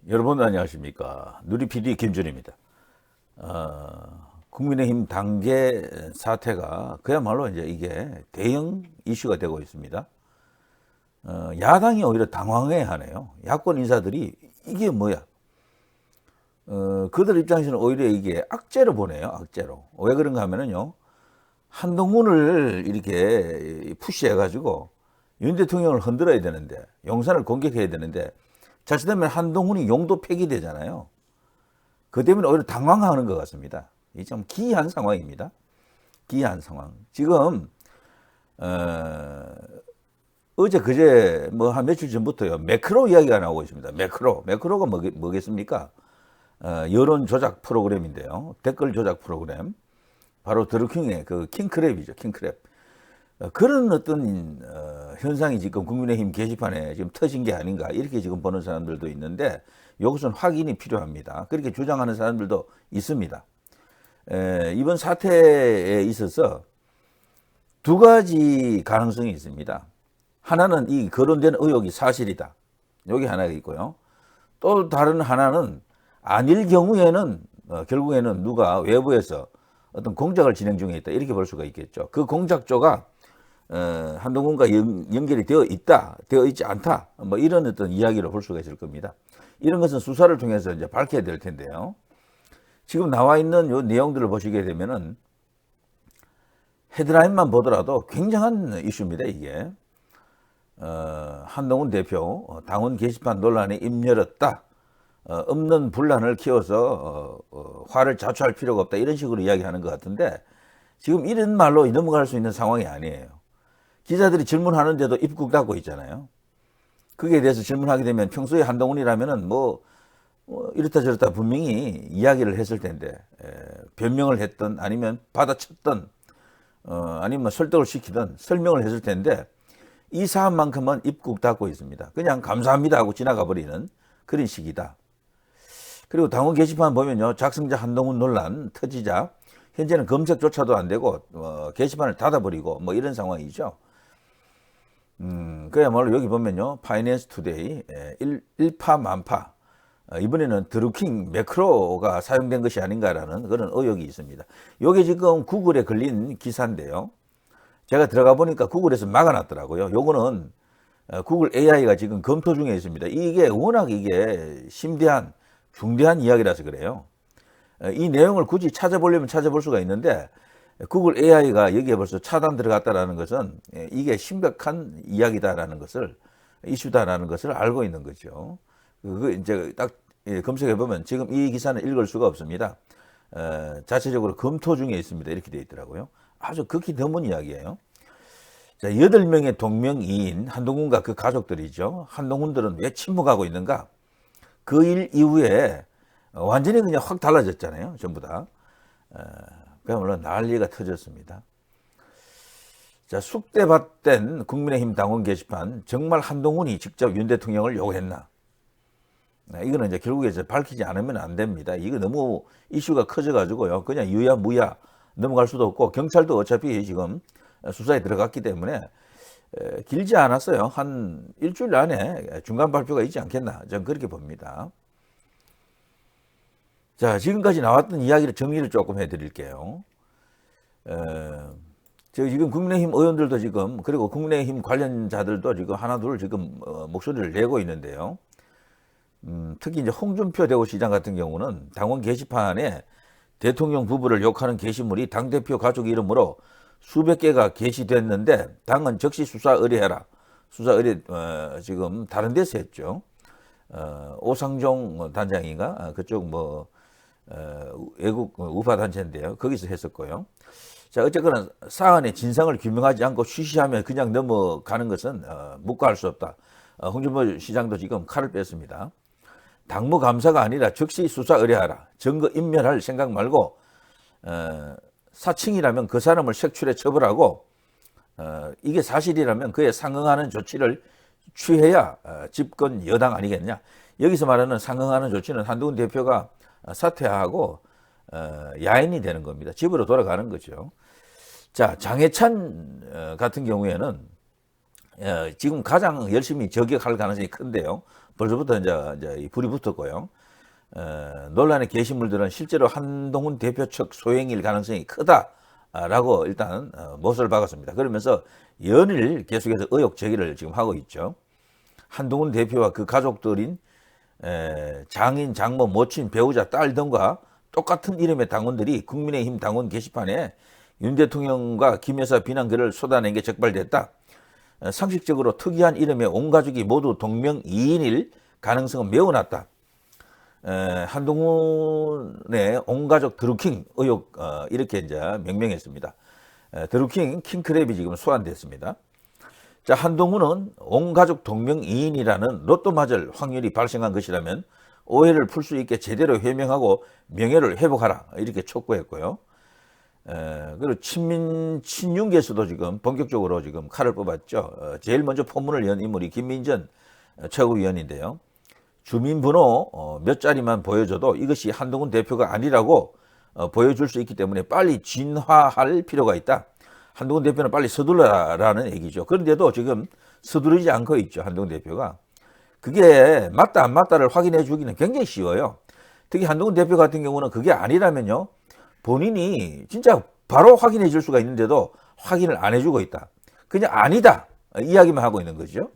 여러분 안녕하십니까. 누리PD 김준입니다. 국민의힘 당계 사태가 그야말로 이제 이게 대형 이슈가 되고 있습니다. 야당이 오히려 당황해 하네요. 야권 인사들이 이게 뭐야? 그들 입장에서는 오히려 이게 악재로 보네요. 악재로. 왜 그런가 하면은요. 한동훈을 이렇게 푸시해가지고 윤 대통령을 흔들어야 되는데, 용산을 공격해야 되는데, 자칫하면 한동훈이 용도 폐기되잖아요. 그 때문에 오히려 당황하는 것 같습니다. 이 좀 기이한 상황입니다. 기이한 상황. 지금 어제 그제 뭐 한 며칠 전부터요 매크로 이야기가 나오고 있습니다. 매크로가 뭐겠습니까? 여론 조작 프로그램인데요. 댓글 조작 프로그램. 바로 드루킹의 그 킹크랩이죠. 킹크랩. 그런 어떤 현상이 지금 국민의힘 게시판에 지금 터진 게 아닌가 이렇게 지금 보는 사람들도 있는데, 이것은 확인이 필요합니다. 그렇게 주장하는 사람들도 있습니다. 이번 사태에 있어서 두 가지 가능성이 있습니다. 하나는 이 거론된 의혹이 사실이다. 여기 하나가 있고요. 또 다른 하나는 아닐 경우에는 결국에는 누가 외부에서 어떤 공작을 진행 중에 있다, 이렇게 볼 수가 있겠죠. 그 공작조가 한동훈과 연결이 되어 있다, 되어 있지 않다, 뭐 이런 어떤 이야기를 볼 수가 있을 겁니다. 이런 것은 수사를 통해서 이제 밝혀야 될 텐데요. 지금 나와 있는 요 내용들을 보시게 되면은 헤드라인만 보더라도 굉장한 이슈입니다. 이게 한동훈 대표 당원 게시판 논란에 입 열었다. 없는 분란을 키워서 화를 자초할 필요가 없다, 이런 식으로 이야기하는 것 같은데, 지금 이런 말로 넘어갈 수 있는 상황이 아니에요. 기자들이 질문하는데도 입국 닫고 있잖아요. 거기에 대해서 질문하게 되면 평소에 한동훈이라면은 뭐 이렇다 저렇다 분명히 이야기를 했을 텐데, 변명을 했던 아니면 받아쳤던 아니면 설득을 시키던 설명을 했을 텐데, 이 사안만큼은 입국 닫고 있습니다. 그냥 감사합니다 하고 지나가 버리는 그런 식이다. 그리고 당원 게시판 보면요, 작성자 한동훈 논란 터지자 현재는 검색조차도 안 되고 게시판을 닫아버리고 뭐 이런 상황이죠. 그야말로 여기 보면요, 파이낸스 투데이 일파만파, 이번에는 드루킹 매크로가 사용된 것이 아닌가라는 그런 의혹이 있습니다. 이게 지금 구글에 걸린 기사인데요. 제가 들어가 보니까 구글에서 막아놨더라고요. 요거는 구글 AI가 지금 검토 중에 있습니다. 이게 워낙 이게 심대한 중대한 이야기라서 그래요. 이 내용을 굳이 찾아보려면 찾아볼 수가 있는데, 구글 AI가 여기에 벌써 차단 들어갔다라는 것은 이게 심각한 이야기다라는 것을, 이슈다라는 것을 알고 있는 거죠. 그 이제 딱 검색해 보면 지금 이 기사는 읽을 수가 없습니다. 자체적으로 검토 중에 있습니다, 이렇게 되어 있더라고요. 아주 극히 드문 이야기예요. 자, 8명의 동명이인 한동훈과 그 가족들이죠. 한동훈들은 왜 침묵하고 있는가? 그 일 이후에 완전히 그냥 확 달라졌잖아요. 전부 다. 그야말로 난리가 터졌습니다. 자, 쑥대밭된 국민의힘 당원 게시판, 정말 한동훈이 직접 윤 대통령을 요구했나? 이거는 이제 결국에 이제 밝히지 않으면 안 됩니다. 이거 너무 이슈가 커져가지고요. 그냥 유야무야 넘어갈 수도 없고, 경찰도 어차피 지금 수사에 들어갔기 때문에 길지 않았어요. 한 일주일 안에 중간 발표가 있지 않겠나, 저는 그렇게 봅니다. 자, 지금까지 나왔던 이야기를 정리를 조금 해드릴게요. 지금 국민의힘 의원들도 지금, 그리고 국민의힘 관련자들도 지금 하나둘 지금 목소리를 내고 있는데요. 특히 이제 홍준표 대구시장 같은 경우는 당원 게시판에 대통령 부부를 욕하는 게시물이 당대표 가족 이름으로 수백 개가 게시됐는데 당은 즉시 수사 의뢰해라. 수사 의뢰 지금 다른 데서 했죠. 오상종 단장인가 그쪽 뭐 외국 우파 단체인데요. 거기서 했었고요. 자, 어쨌거나 사안의 진상을 규명하지 않고 쉬쉬하면 그냥 넘어가는 것은 묵과할 수 없다. 홍준표 시장도 지금 칼을 뺐습니다. 당무 감사가 아니라 즉시 수사 의뢰하라. 증거 인멸할 생각 말고 사칭이라면 그 사람을 색출해 처벌하고, 이게 사실이라면 그에 상응하는 조치를 취해야 집권 여당 아니겠냐. 여기서 말하는 상응하는 조치는 한동훈 대표가 사퇴하고 야인이 되는 겁니다. 집으로 돌아가는 거죠. 자, 장해찬 같은 경우에는 지금 가장 열심히 저격할 가능성이 큰데요. 벌써부터 이제 불이 붙었고요. 논란의 게시물들은 실제로 한동훈 대표 측 소행일 가능성이 크다라고 일단 못을 박았습니다. 그러면서 연일 계속해서 의혹 제기를 지금 하고 있죠. 한동훈 대표와 그 가족들인 장인, 장모, 모친, 배우자, 딸 등과 똑같은 이름의 당원들이 국민의힘 당원 게시판에 윤 대통령과 김 여사 비난글을 쏟아낸 게 적발됐다. 상식적으로 특이한 이름의 온 가족이 모두 동명이인일 가능성은 매우 낮다. 한동훈의 온 가족 드루킹 의혹 이렇게 이제 명명했습니다. 드루킹 킹크랩이 지금 소환됐습니다. 자, 한동훈은 온 가족 동명이인이라는 로또 맞을 확률이 발생한 것이라면 오해를 풀 수 있게 제대로 해명하고 명예를 회복하라 이렇게 촉구했고요. 그리고 친윤계에서도 지금 본격적으로 지금 칼을 뽑았죠. 제일 먼저 포문을 연 인물이 김민전 최고위원인데요. 주민번호 몇 자리만 보여줘도 이것이 한동훈 대표가 아니라고 보여줄 수 있기 때문에 빨리 진화할 필요가 있다. 한동훈 대표는 빨리 서둘러라라는 얘기죠. 그런데도 지금 서두르지 않고 있죠. 한동훈 대표가. 그게 맞다 안 맞다를 확인해 주기는 굉장히 쉬워요. 특히 한동훈 대표 같은 경우는 그게 아니라면요. 본인이 진짜 바로 확인해 줄 수가 있는데도 확인을 안 해주고 있다. 그냥 아니다. 이야기만 하고 있는 거죠.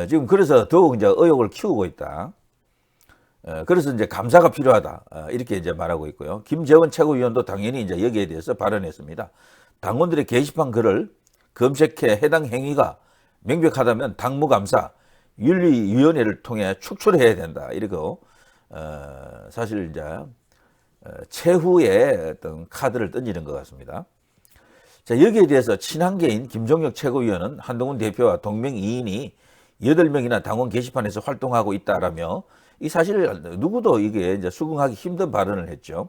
지금 그래서 더욱 이제 의혹을 키우고 있다. 그래서 이제 감사가 필요하다. 이렇게 이제 말하고 있고요. 김재원 최고위원도 당연히 이제 여기에 대해서 발언했습니다. 당원들의 게시판 글을 검색해 해당 행위가 명백하다면 당무감사 윤리위원회를 통해 축출해야 된다. 이러고 사실 이제 최후의 어떤 카드를 던지는 것 같습니다. 자, 여기에 대해서 친한계인 김종혁 최고위원은 한동훈 대표와 동명이인이 8명이나 당원 게시판에서 활동하고 있다라며 이 사실 누구도 이게 이제 수긍하기 힘든 발언을 했죠.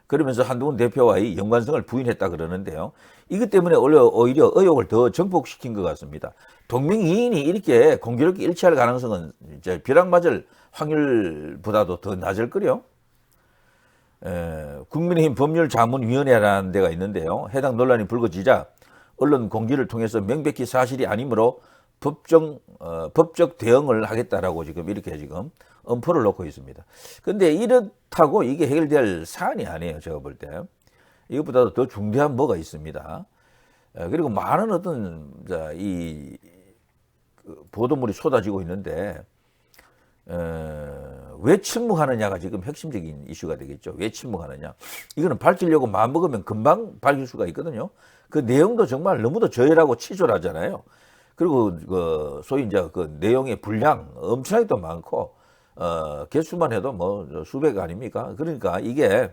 그러면서 한동훈 대표와의 연관성을 부인했다 그러는데요. 이것 때문에 오히려 의혹을 더 증폭시킨 것 같습니다. 동명이인이 이렇게 공교롭게 일치할 가능성은 이제 벼락 맞을 확률보다도 더 낮을 거요. 국민의힘 법률자문위원회라는 데가 있는데요. 해당 논란이 불거지자 언론 공지를 통해서 명백히 사실이 아니므로 법적 대응을 하겠다라고 지금 이렇게 지금 엄포를 놓고 있습니다. 근데 이렇다고 이게 해결될 사안이 아니에요. 제가 볼 때. 이것보다도 더 중대한 뭐가 있습니다. 그리고 많은 어떤 이 보도물이 쏟아지고 있는데 왜 침묵하느냐가 지금 핵심적인 이슈가 되겠죠. 왜 침묵하느냐. 이거는 밝히려고 마음먹으면 금방 밝힐 수가 있거든요. 그 내용도 정말 너무도 저열하고 치졸하잖아요. 그리고 그 소위 이제 그 내용의 분량 엄청나게 또 많고 개수만 해도 뭐 수백 아닙니까? 그러니까 이게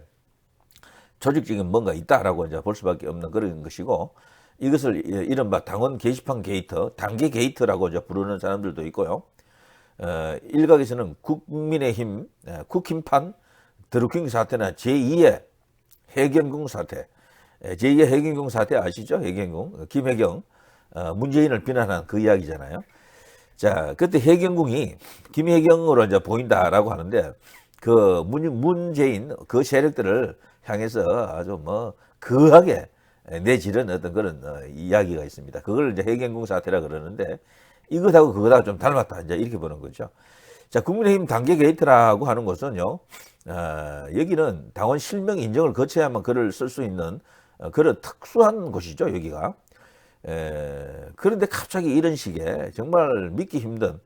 조직적인 뭔가 있다라고 이제 볼 수밖에 없는 그런 것이고 이것을 이른바 당원 게시판 게이트, 단계 게이트라고 이제 부르는 사람들도 있고요. 일각에서는 국민의힘 국힘판 드루킹 사태나 제2의 해경궁 사태, 제2의 해경궁 사태 아시죠? 해경궁 김해경 문재인을 비난한 그 이야기잖아요. 자, 그때 해경궁이 김해경으로 이제 보인다라고 하는데 그 문재인 그 세력들을 향해서 아주 뭐 거하게 내지른 어떤 그런 이야기가 있습니다. 그걸 이제 해경궁 사태라 그러는데 이것하고 그것하고 좀 닮았다. 이제 이렇게 보는 거죠. 자, 국민의힘 단계 게이트라고 하는 것은요, 여기는 당원 실명 인정을 거쳐야만 글을 쓸 수 있는 그런 특수한 곳이죠, 여기가. 그런데 갑자기 이런 식의 정말 믿기 힘든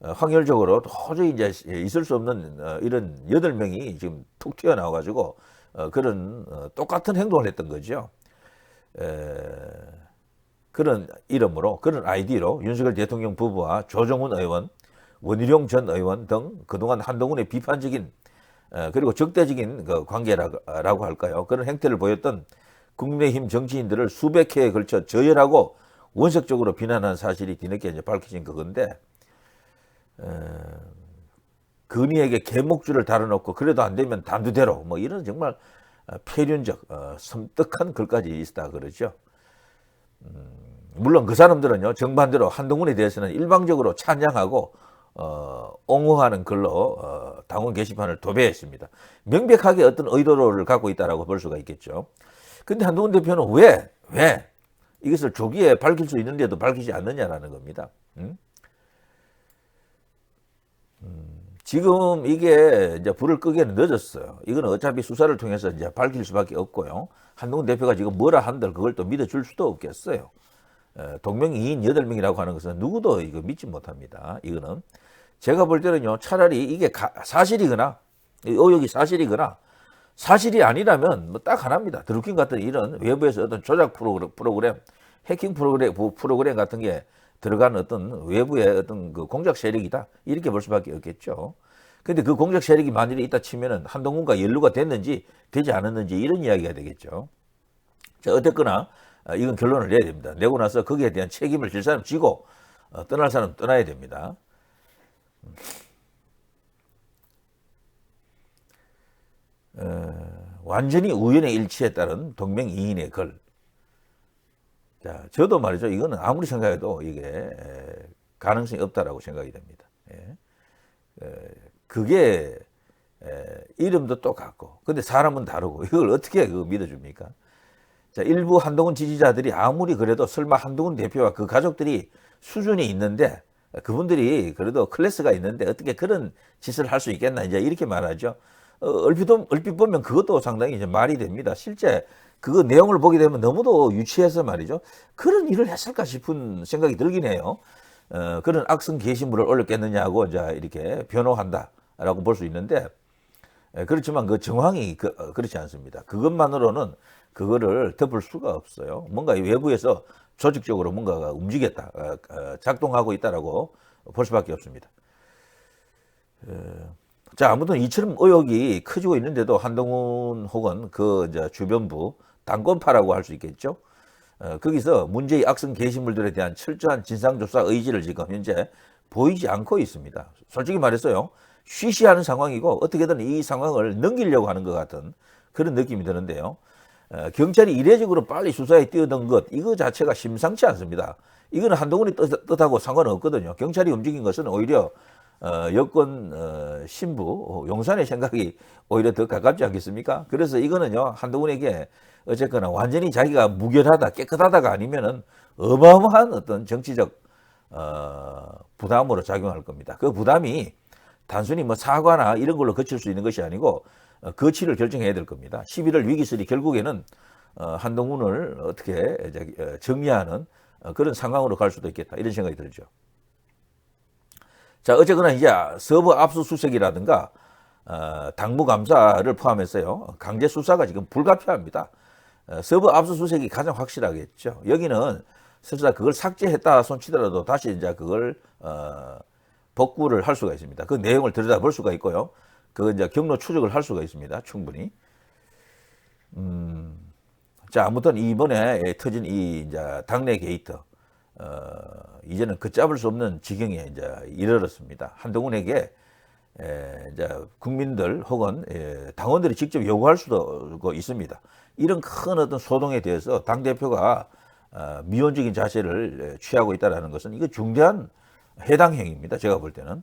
확률적으로 도저히 이제 있을 수 없는 이런 8명이 지금 툭 튀어나와가지고 그런 똑같은 행동을 했던 거죠. 그런 이름으로, 그런 아이디로 윤석열 대통령 부부와 조정훈 의원, 원희룡 전 의원 등 그동안 한동훈의 비판적인 그리고 적대적인 그 관계라고 할까요? 그런 행태를 보였던 국민의힘 정치인들을 수백 회에 걸쳐 저열하고 원색적으로 비난한 사실이 뒤늦게 이제 밝혀진 그건데, 근위에게 개목줄을 달아놓고 그래도 안 되면 단두대로 뭐 이런 정말 폐륜적 섬뜩한 글까지 있었다 그러죠. 물론 그 사람들은요 정반대로 한동훈에 대해서는 일방적으로 찬양하고 옹호하는 글로 당원 게시판을 도배했습니다. 명백하게 어떤 의도를 갖고 있다라고 볼 수가 있겠죠. 근데 한동훈 대표는 왜 이것을 조기에 밝힐 수 있는데도 밝히지 않느냐라는 겁니다. 지금 이게 이제 불을 끄기에는 늦었어요. 이거는 어차피 수사를 통해서 이제 밝힐 수밖에 없고요. 한동훈 대표가 지금 뭐라 한들 그걸 또 믿어줄 수도 없겠어요. 동명이인 8명이라고 하는 것은 누구도 이거 믿지 못합니다. 이거는 제가 볼 때는요, 차라리 이게 사실이거나 의혹이 사실이거나 사실이 아니라면 뭐 딱 하나입니다. 드루킹 같은 이런 외부에서 어떤 조작 프로그램, 해킹 프로그램 같은 게 들어간 어떤 외부의 어떤 그 공작 세력이다. 이렇게 볼 수밖에 없겠죠. 근데 그 공작 세력이 만일에 있다 치면은 한동훈과 연루가 됐는지 되지 않았는지 이런 이야기가 되겠죠. 자, 어쨌거나 이건 결론을 내야 됩니다. 내고 나서 거기에 대한 책임을 질 사람 지고 떠날 사람 떠나야 됩니다. 완전히 우연의 일치에 따른 동명이인의 글. 자, 저도 말이죠. 이거는 아무리 생각해도 이게 가능성이 없다라고 생각이 됩니다. 그게 이름도 똑같고, 근데 사람은 다르고 이걸 어떻게 믿어줍니까? 자, 일부 한동훈 지지자들이 아무리 그래도 설마 한동훈 대표와 그 가족들이 수준이 있는데 그분들이 그래도 클래스가 있는데 어떻게 그런 짓을 할 수 있겠나 이제 이렇게 말하죠. 얼핏 보면 그것도 상당히 이제 말이 됩니다. 실제 그 내용을 보게 되면 너무도 유치해서 말이죠. 그런 일을 했을까 싶은 생각이 들긴 해요. 그런 악성 게시물을 올렸겠느냐고 이제 이렇게 변호한다라고 볼 수 있는데, 그렇지만 그 정황이 그렇지 않습니다. 그것만으로는 그거를 덮을 수가 없어요. 뭔가 외부에서 조직적으로 뭔가가 움직였다, 작동하고 있다라고 볼 수밖에 없습니다. 자, 아무튼 이처럼 의혹이 커지고 있는데도 한동훈 혹은 그 이제 주변부 당권파라고 할 수 있겠죠. 거기서 문제의 악성 게시물들에 대한 철저한 진상조사 의지를 지금 현재 보이지 않고 있습니다. 솔직히 말해서요, 쉬쉬하는 상황이고 어떻게든 이 상황을 넘기려고 하는 것 같은 그런 느낌이 드는데요. 경찰이 이례적으로 빨리 수사에 뛰어든 것, 이거 자체가 심상치 않습니다. 이거는 한동훈이 뜻하고 상관은 없거든요. 경찰이 움직인 것은 오히려 여권 신부 용산의 생각이 오히려 더 가깝지 않겠습니까? 그래서 이거는요, 한동훈에게 어쨌거나 완전히 자기가 무결하다, 깨끗하다가 아니면은 어마어마한 어떤 정치적 부담으로 작용할 겁니다. 그 부담이 단순히 뭐 사과나 이런 걸로 그칠 수 있는 것이 아니고 거취를 결정해야 될 겁니다. 11월 위기설이 결국에는 한동훈을 어떻게 정리하는 그런 상황으로 갈 수도 있겠다, 이런 생각이 들죠. 자, 어쨌거나 이제 서부 압수수색이라든가 당무감사를 포함해서요, 강제 수사가 지금 불가피합니다. 서부 압수수색이 가장 확실하겠죠. 여기는 설사 그걸 삭제했다 손치더라도 다시 이제 그걸 복구를 할 수가 있습니다. 그 내용을 들여다볼 수가 있고요. 그 이제 경로 추적을 할 수가 있습니다. 충분히. 자, 아무튼 이번에 터진 이 이제 당내 게이트, 이제는 걷잡을 수 없는 지경에 이제 이르렀습니다. 한동훈에게 이제 국민들 혹은 당원들이 직접 요구할 수도 있습니다. 이런 큰 어떤 소동에 대해서 당 대표가 미온적인 자세를 취하고 있다는 것은 이거 중대한 해당 행위입니다. 제가 볼 때는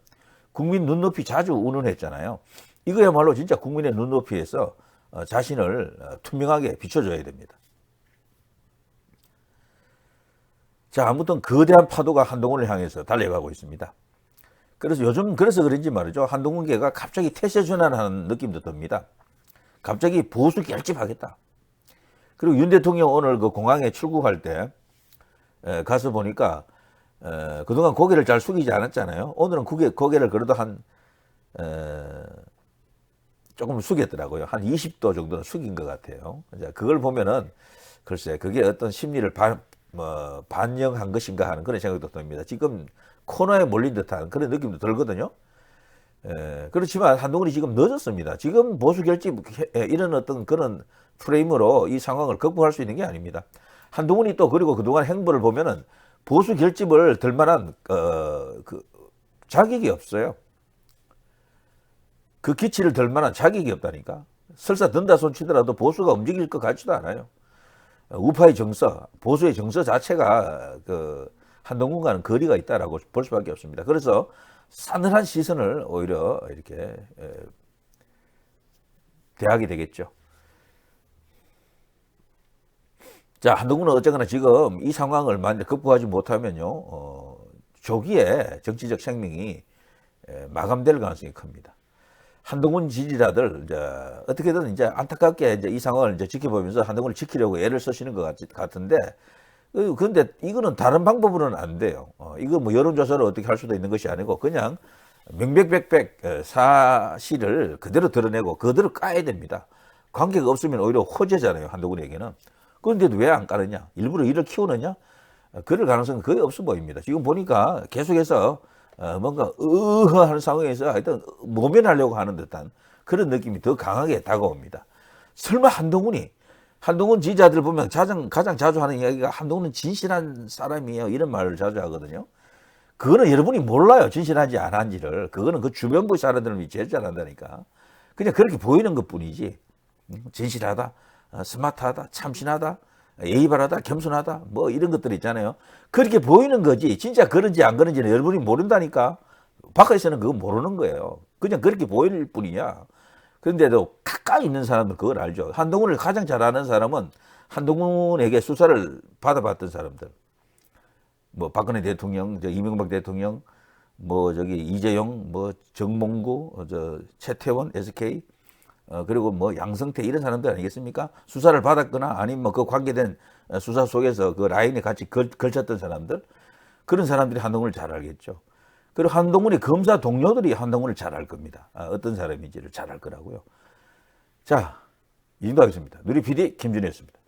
국민 눈높이 자주 운운했잖아요. 이거야말로 진짜 국민의 눈높이에서 자신을 투명하게 비춰줘야 됩니다. 자, 아무튼 거대한 파도가 한동훈을 향해서 달려가고 있습니다. 그래서 요즘 그래서 그런지 말이죠. 한동훈계가 갑자기 태세 전환하는 느낌도 듭니다. 갑자기 보수 결집하겠다. 그리고 윤 대통령 오늘 그 공항에 출국할 때 가서 보니까 그동안 고개를 잘 숙이지 않았잖아요. 오늘은 고개를 그래도 조금 숙였더라고요. 한 20도 정도는 숙인 것 같아요. 이제 그걸 보면은 글쎄 그게 어떤 심리를 반영한 것인가 하는 그런 생각도 듭니다. 지금 코너에 몰린 듯한 그런 느낌도 들거든요. 그렇지만 한동훈이 지금 늦었습니다. 지금 보수 결집 이런 어떤 그런 프레임으로 이 상황을 극복할 수 있는 게 아닙니다. 한동훈이 또 그리고 그동안 행보를 보면은 보수 결집을 들 만한 그 자격이 없어요. 그 기치를 들 만한 자격이 없다니까. 설사 든다 손치더라도 보수가 움직일 것 같지도 않아요. 우파의 정서, 보수의 정서 자체가 그 한동훈과는 거리가 있다라고 볼 수밖에 없습니다. 그래서 싸늘한 시선을 오히려 이렇게 대하게 되겠죠. 자, 한동훈은 어쨌거나 지금 이 상황을 만약 극복하지 못하면요, 조기에 정치적 생명이 마감될 가능성이 큽니다. 한동훈 지지자들 이제 어떻게든 이제 안타깝게 이제 이 상황을 이제 지켜보면서 한동훈을 지키려고 애를 쓰시는 것 같은데, 그런데 이거는 다른 방법으로는 안 돼요. 이거 뭐 여론조사를 어떻게 할 수도 있는 것이 아니고 그냥 명백백백 사실을 그대로 드러내고 그대로 까야 됩니다. 관계가 없으면 오히려 호재잖아요, 한동훈에게는. 그런데도 왜 안 까느냐? 일부러 이를 키우느냐? 그럴 가능성은 거의 없어 보입니다. 지금 보니까 계속해서 뭔가 하는 상황에서 하여튼 모면하려고 하는 듯한 그런 느낌이 더 강하게 다가옵니다. 설마 한동훈 지지자들 보면 가장 자주 하는 이야기가 한동훈은 진실한 사람이에요. 이런 말을 자주 하거든요. 그거는 여러분이 몰라요. 진실한지 안 한지를. 그거는 그 주변부 사람들이 제일 잘한다니까. 그냥 그렇게 보이는 것 뿐이지. 진실하다, 스마트하다, 참신하다, 예의 바르다, 겸손하다, 뭐 이런 것들 있잖아요. 그렇게 보이는 거지. 진짜 그런지 안 그런지는 여러분이 모른다니까. 바깥에서는 그거 모르는 거예요. 그냥 그렇게 보일 뿐이야. 그런데도 가까이 있는 사람은 그걸 알죠. 한동훈을 가장 잘 아는 사람은 한동훈에게 수사를 받아봤던 사람들. 뭐 박근혜 대통령, 이명박 대통령, 뭐 저기 이재용, 뭐 정몽구, 최태원, SK, 그리고 뭐 양성태 이런 사람들 아니겠습니까? 수사를 받았거나 아니면 뭐 그 관계된 수사 속에서 그 라인에 같이 걸쳤던 사람들, 그런 사람들이 한동훈을 잘 알겠죠. 그리고 한동훈의 검사 동료들이 한동훈을 잘 알 겁니다. 어떤 사람인지를 잘 알 거라고요. 자, 이 정도 하겠습니다. 누리 PD 김준희였습니다.